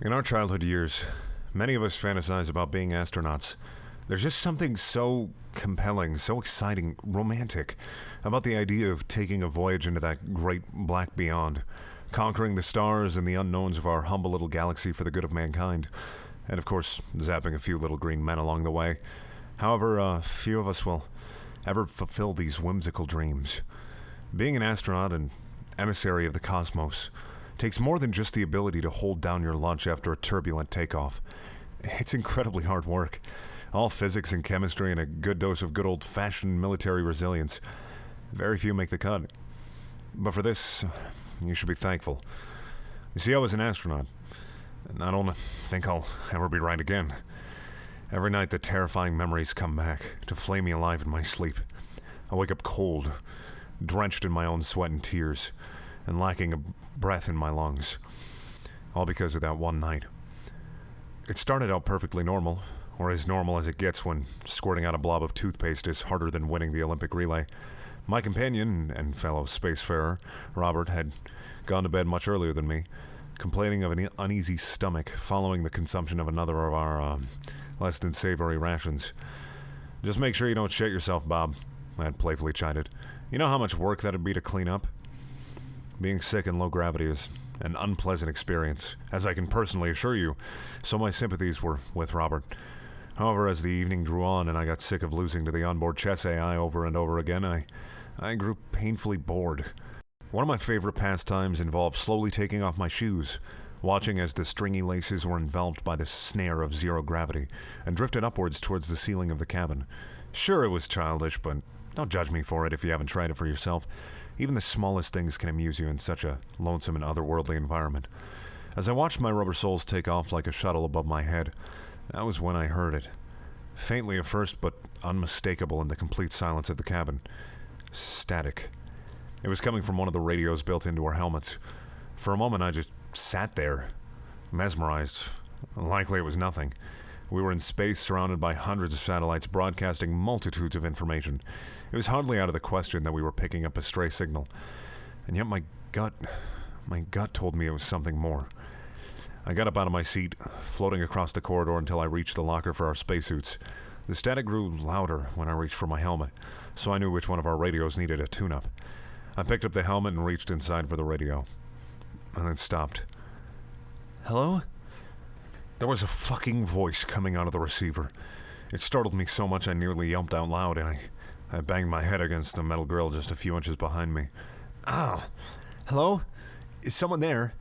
In our childhood years, many of us fantasize about being astronauts. There's just something so compelling, so exciting, romantic about the idea of taking a voyage into that great black beyond, conquering the stars and the unknowns of our humble little galaxy for the good of mankind, and of course, zapping a few little green men along the way. However, few of us will ever fulfill these whimsical dreams. Being an astronaut and emissary of the cosmos takes more than just the ability to hold down your lunch after a turbulent takeoff. It's incredibly hard work. All physics and chemistry and a good dose of good old-fashioned military resilience. Very few make the cut. But for this, you should be thankful. You see, I was an astronaut, and I don't think I'll ever be right again. Every night the terrifying memories come back to flame me alive in my sleep. I wake up cold, drenched in my own sweat and tears, and lacking a breath in my lungs. All because of that one night. It started out perfectly normal, or as normal as it gets when squirting out a blob of toothpaste is harder than winning the Olympic relay. My companion and fellow spacefarer, Robert, had gone to bed much earlier than me, complaining of an uneasy stomach following the consumption of another of our less than savory rations. "Just make sure you don't shit yourself, Bob," I had playfully chided. "You know how much work that'd be to clean up?" Being sick in low gravity is an unpleasant experience, as I can personally assure you, so my sympathies were with Robert. However, as the evening drew on and I got sick of losing to the onboard chess AI over and over again, I grew painfully bored. One of my favorite pastimes involved slowly taking off my shoes, watching as the stringy laces were enveloped by the snare of zero gravity and drifted upwards towards the ceiling of the cabin. Sure, it was childish, but don't judge me for it if you haven't tried it for yourself. Even the smallest things can amuse you in such a lonesome and otherworldly environment. As I watched my rubber soles take off like a shuttle above my head, that was when I heard it. Faintly at first, but unmistakable in the complete silence of the cabin. Static. It was coming from one of the radios built into our helmets. For a moment I just sat there, mesmerized. Likely it was nothing. We were in space surrounded by hundreds of satellites broadcasting multitudes of information. It was hardly out of the question that we were picking up a stray signal. And yet my gut told me it was something more. I got up out of my seat, floating across the corridor until I reached the locker for our spacesuits. The static grew louder when I reached for my helmet, so I knew which one of our radios needed a tune-up. I picked up the helmet and reached inside for the radio, and then stopped. "Hello?" There was a fucking voice coming out of the receiver. It startled me so much I nearly yelped out loud, and I banged my head against the metal grill just a few inches behind me. "Ah, hello? Is someone there?"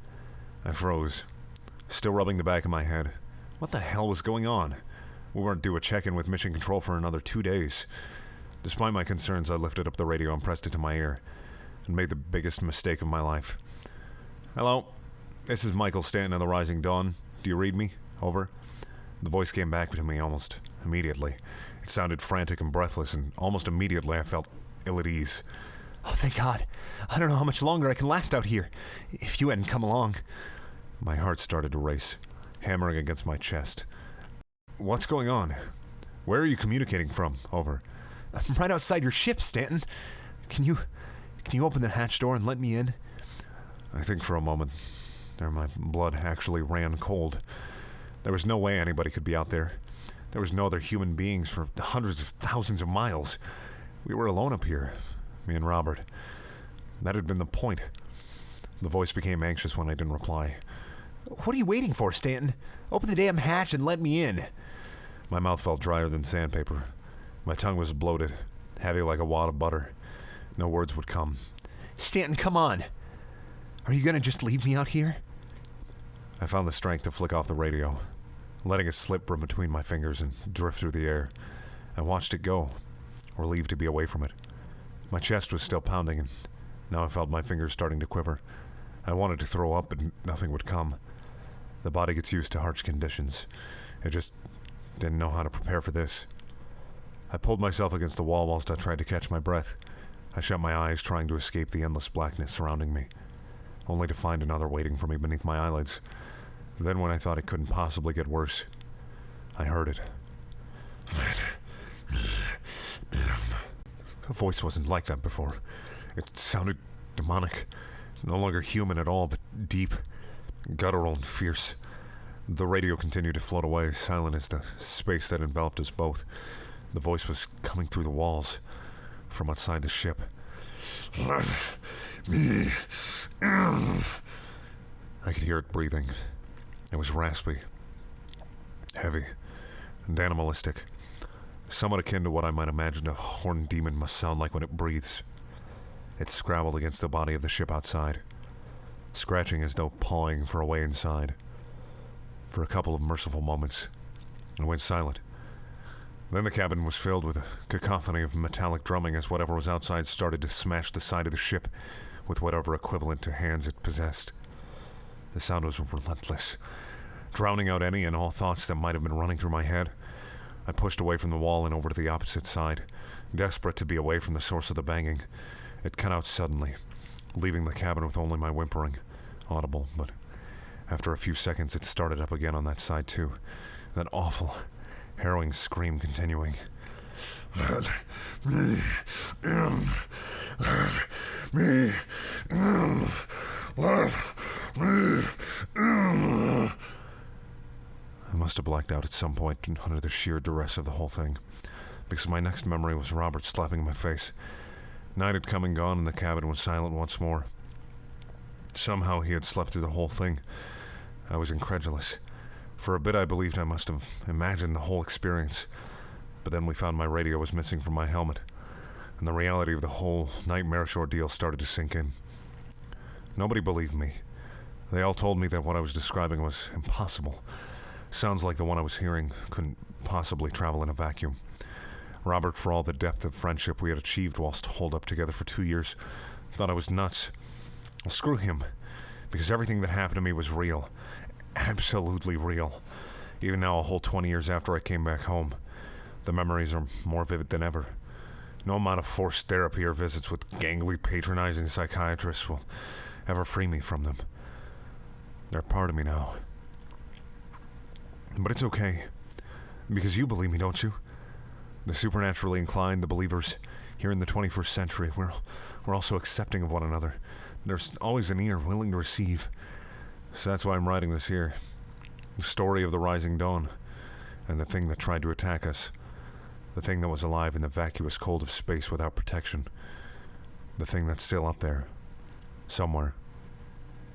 I froze, still rubbing the back of my head. What the hell was going on? We weren't due a check-in with Mission Control for another 2 days. Despite my concerns, I lifted up the radio and pressed it to my ear, and made the biggest mistake of my life. "Hello, this is Michael Stanton of the Rising Dawn. Do you read me? Over." The voice came back to me almost immediately. It sounded frantic and breathless, and almost immediately I felt ill at ease. "Oh, thank God. I don't know how much longer I can last out here. If you hadn't come along." My heart started to race, hammering against my chest. "What's going on? Where are you communicating from? Over." "I'm right outside your ship, Stanton. Can you open the hatch door and let me in?" I think for a moment there my blood actually ran cold. There was no way anybody could be out there. There was no other human beings for hundreds of thousands of miles. We were alone up here, me and Robert. That had been the point. The voice became anxious when I didn't reply. "What are you waiting for, Stanton? Open the damn hatch and let me in." My mouth felt drier than sandpaper. My tongue was bloated, heavy like a wad of butter. No words would come. "Stanton, come on. Are you gonna just leave me out here?" I found the strength to flick off the radio, letting it slip from between my fingers and drift through the air. I watched it go, relieved to be away from it. My chest was still pounding, and now I felt my fingers starting to quiver. I wanted to throw up, but nothing would come. The body gets used to harsh conditions. It just didn't know how to prepare for this. I pulled myself against the wall whilst I tried to catch my breath. I shut my eyes, trying to escape the endless blackness surrounding me, only to find another waiting for me beneath my eyelids. Then when I thought it couldn't possibly get worse, I heard it. The voice wasn't like that before. It sounded demonic, no longer human at all, but deep, guttural and fierce. The radio continued to float away, silent as the space that enveloped us both. The voice was coming through the walls from outside the ship. Let me in. I could hear it breathing. It was raspy, heavy, and animalistic, somewhat akin to what I might imagine a horned demon must sound like when it breathes. It scrabbled against the body of the ship outside, scratching as though pawing for a way inside. For a couple of merciful moments, it went silent. Then the cabin was filled with a cacophony of metallic drumming as whatever was outside started to smash the side of the ship with whatever equivalent to hands it possessed. The sound was relentless, drowning out any and all thoughts that might have been running through my head. I pushed away from the wall and over to the opposite side, desperate to be away from the source of the banging. It cut out suddenly, leaving the cabin with only my whimpering, audible, but after a few seconds it started up again on that side too, that awful, harrowing scream continuing. Let me in. Let me in. Let me in. I must have blacked out at some point under the sheer duress of the whole thing, because my next memory was Robert slapping my face. Night had come and gone, and the cabin was silent once more. Somehow he had slept through the whole thing. I was incredulous. For a bit I believed I must have imagined the whole experience, but then we found my radio was missing from my helmet, and the reality of the whole nightmarish ordeal started to sink in. Nobody believed me. They all told me that what I was describing was impossible. Sounds like the one I was hearing couldn't possibly travel in a vacuum. Robert, for all the depth of friendship we had achieved whilst holed up together for 2 years, thought I was nuts. Well, screw him, because everything that happened to me was real. Absolutely real. Even now, a whole 20 years after I came back home, the memories are more vivid than ever. No amount of forced therapy or visits with gangly, patronizing psychiatrists will ever free me from them. They're part of me now. But it's okay, because you believe me, don't you? The supernaturally inclined, the believers here in the 21st century, we're also accepting of one another. There's always an ear willing to receive. So that's why I'm writing this here. The story of the rising dawn, and the thing that tried to attack us. The thing that was alive in the vacuous cold of space without protection. The thing that's still up there, somewhere.